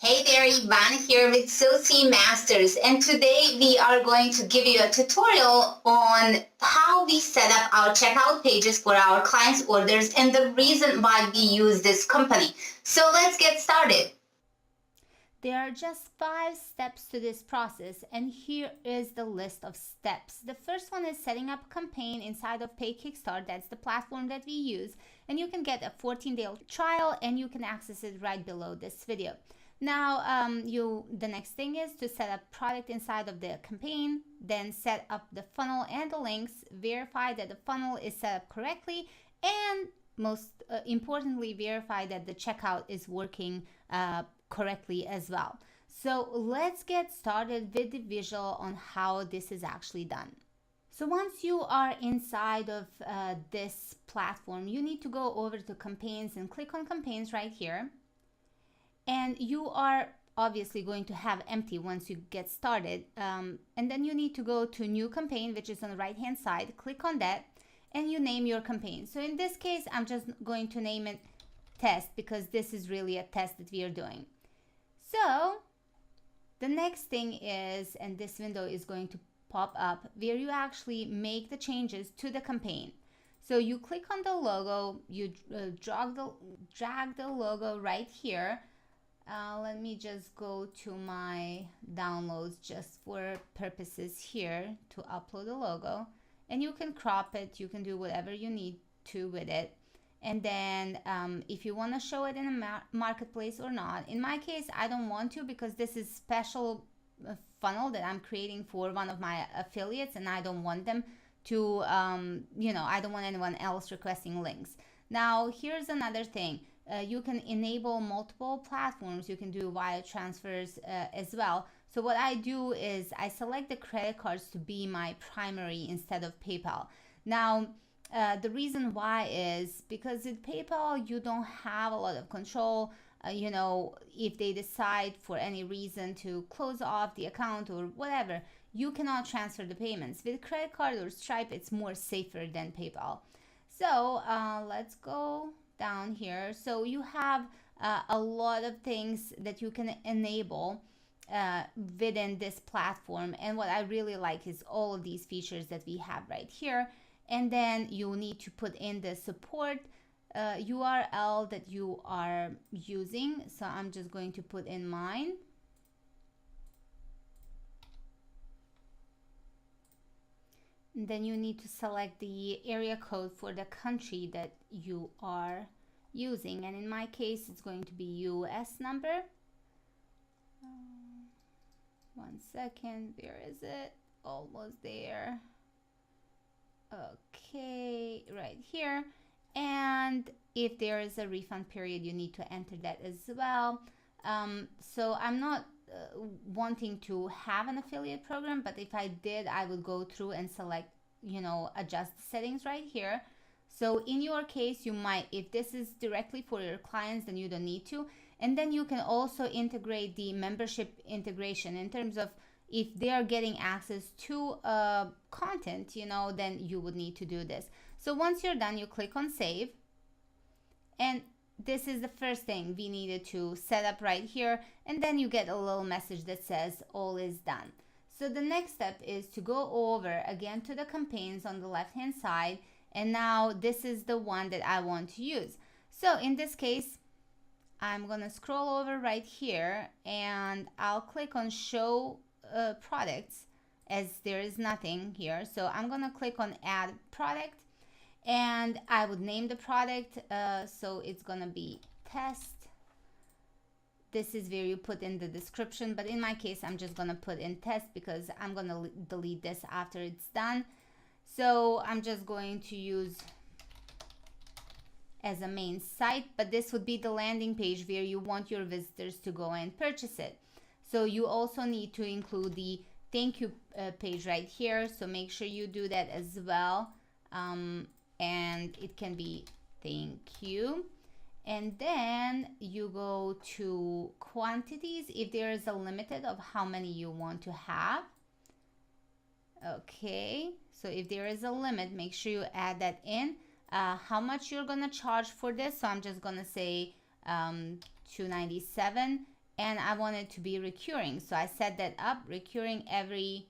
Hey there, Ivan here with Soci Masters, and today we are going to give you a tutorial on how we set up our checkout pages for our clients' orders and the reason why we use this company. So let's get started. There are just 5 steps to this process, and here is the list of steps. The first one is setting up a campaign inside of PayKickStart. That's the platform that we use, and you can get a 14-day trial and you can access it right below this video. Now, the next thing is to set up product inside of the campaign, then set up the funnel and the links, verify that the funnel is set up correctly, and most importantly, verify that the checkout is working correctly as well. So let's get started with the visual on how this is actually done. So once you are inside of this platform, you need to go over to campaigns and click on campaigns right here. And you are obviously going to have empty once you get started. And then you need to go to new campaign, which is on the right hand side. Click on that and you name your campaign. So in this case, I'm just going to name it test because this is really a test that we are doing. So the next thing is, and this window is going to pop up where you actually make the changes to the campaign. So you click on the logo, you drag the logo right here. Let me just go to my downloads just for purposes here to upload the logo, and you can crop it, you can do whatever you need to with it. And then if you want to show it in a marketplace or not, in my case I don't want to because this is special funnel that I'm creating for one of my affiliates, and I don't want them to I don't want anyone else requesting links. Now here's another thing. You can enable multiple platforms. You can do wire transfers as well. So what I do is I select the credit cards to be my primary instead of PayPal. Now, the reason why is because with PayPal, you don't have a lot of control. If they decide for any reason to close off the account or whatever, you cannot transfer the payments. With credit card or Stripe, it's more safer than PayPal. So let's go down here. So you have a lot of things that you can enable within this platform, and what I really like is all of these features that we have right here. And then you need to put in the support URL that you are using. So I'm just going to put in mine. And then you need to select the area code for the country that you are using, and in my case it's going to be US number. 1 second, where is it? Almost there. Okay, right here. And if there is a refund period, you need to enter that as well. So I'm not wanting to have an affiliate program, but if I did, I would go through and select, adjust the settings right here. So in your case, you might, if this is directly for your clients, then you don't need to. And then you can also integrate the membership integration in terms of if they are getting access to content, then you would need to do this. So once you're done, you click on save. And this is the first thing we needed to set up right here. And then you get a little message that says all is done. So the next step is to go over again to the campaigns on the left hand side. And now this is the one that I want to use. So in this case, I'm gonna scroll over right here and I'll click on show products, as there is nothing here. So I'm gonna click on add product, and I would name the product. So it's gonna be test. This is where you put in the description, but in my case, I'm just gonna put in test because I'm gonna delete this after it's done. So I'm just going to use as a main site, but this would be the landing page where you want your visitors to go and purchase it. So you also need to include the thank you page right here. So make sure you do that as well. And it can be thank you. And then you go to quantities if there is a limited of how many you want to have. Okay, so if there is a limit, make sure you add that in. How much you're gonna charge for this? So I'm just gonna say $297, and I want it to be recurring. So I set that up, recurring every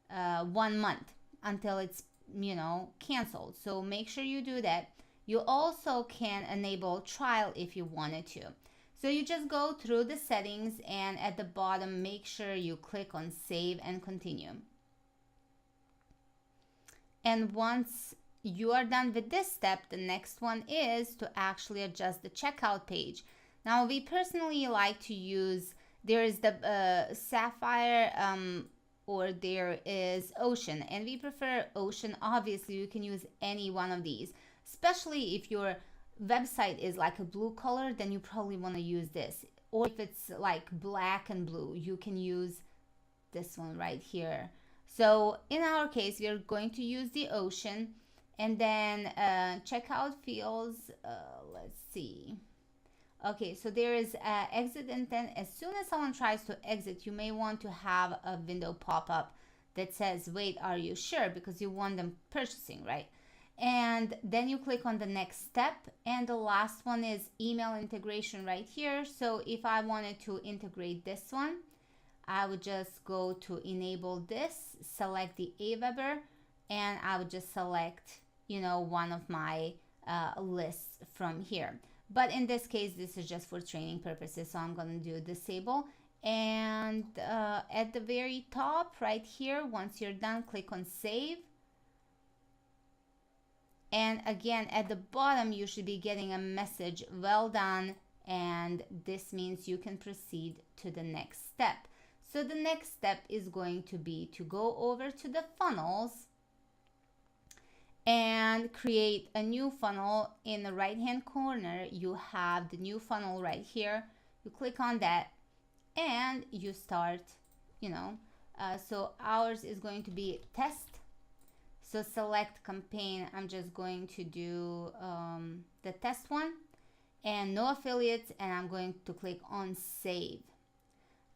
1 month until it's, you know, canceled. So make sure you do that. You also can enable trial if you wanted to. So you just go through the settings, and at the bottom, make sure you click on save and continue. And once you are done with this step, the next one is to actually adjust the checkout page. Now, we personally like to use, there is the Sapphire or there is Ocean, and we prefer Ocean. Obviously, you can use any one of these, especially if your website is like a blue color, then you probably want to use this. Or if it's like black and blue, you can use this one right here. So in our case, we are going to use the Ocean. And then checkout fields, let's see. Okay, so there is exit intent. As soon as someone tries to exit, you may want to have a window pop up that says, wait, are you sure? Because you want them purchasing, right? And then you click on the next step, and the last one is email integration right here. So if I wanted to integrate this one, I would just go to enable this, select the Aweber, and I would just select, you know, one of my lists from here. But in this case, this is just for training purposes, so I'm going to do disable. And at the very top right here, once you're done, click on save. And again, at the bottom, you should be getting a message, well done, and this means you can proceed to the next step. So the next step is going to be to go over to the funnels and create a new funnel. In the right hand corner, you have the new funnel right here. You click on that and you start, you know, so ours is going to be test. So select campaign. I'm just going to do the test one and no affiliates, and I'm going to click on save.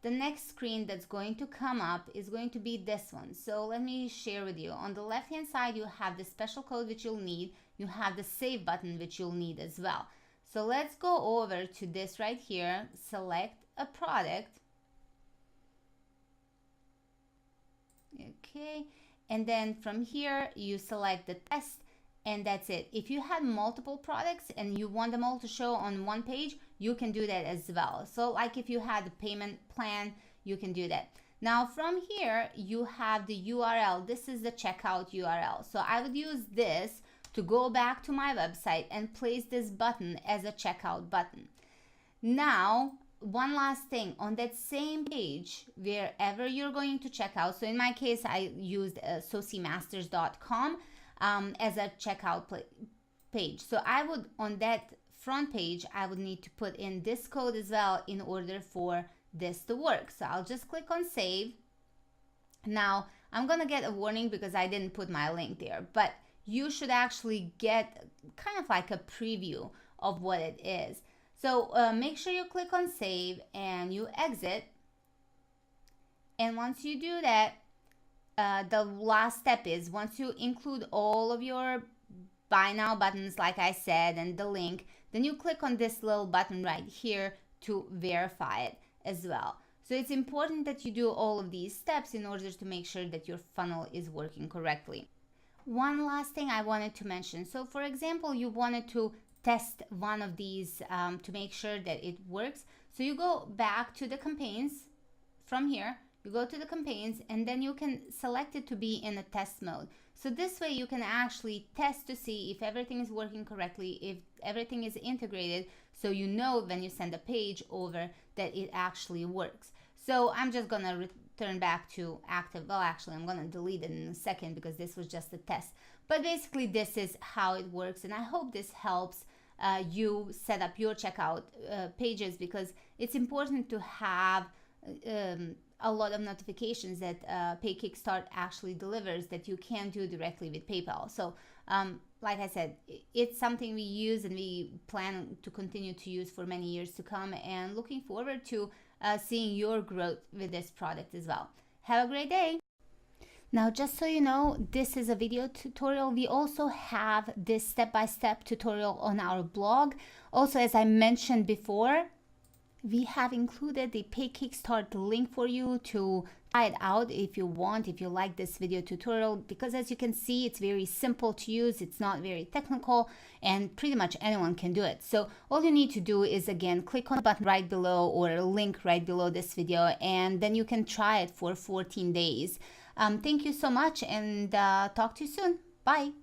The next screen that's going to come up is going to be this one. So let me share with you. On the left hand side, you have the special code which you'll need. You have the save button which you'll need as well. So let's go over to this right here. Select a product. Okay. And then from here, you select the test, and that's it. If you had multiple products and you want them all to show on one page, you can do that as well. So like if you had a payment plan, you can do that. Now from here, you have the URL. This is the checkout URL. So I would use this to go back to my website and place this button as a checkout button. Now, one last thing, on that same page, wherever you're going to check out, so in my case, I used socimasters.com as a checkout page. So I would, on that front page, I would need to put in this code as well in order for this to work. So I'll just click on save. Now, I'm going to get a warning because I didn't put my link there, but you should actually get kind of like a preview of what it is. So make sure you click on save and you exit. And once you do that, the last step is once you include all of your buy now buttons, like I said, and the link, then you click on this little button right here to verify it as well. So it's important that you do all of these steps in order to make sure that your funnel is working correctly. One last thing I wanted to mention. So for example, you wanted to test one of these to make sure that it works. So you go back to the campaigns from here, you go to the campaigns, and then you can select it to be in a test mode. So this way you can actually test to see if everything is working correctly, if everything is integrated, so you know when you send a page over that it actually works. So I'm just gonna return back to active. Well, actually I'm gonna delete it in a second because this was just a test. But basically this is how it works, and I hope this helps you set up your checkout pages, because it's important to have a lot of notifications that PayKickStart actually delivers that you can do directly with PayPal. So like I said, it's something we use and we plan to continue to use for many years to come, and looking forward to seeing your growth with this product as well. Have a great day. Now, just so you know, this is a video tutorial. We also have this step-by-step tutorial on our blog. Also, as I mentioned before, We have included the PayKickStart link for you to try it out if you want, if you like this video tutorial, because as you can see, it's very simple to use, it's not very technical, and pretty much anyone can do it. So all you need to do is, again, click on the button right below or a link right below this video, and then you can try it for 14 days. Thank you so much, and talk to you soon. Bye.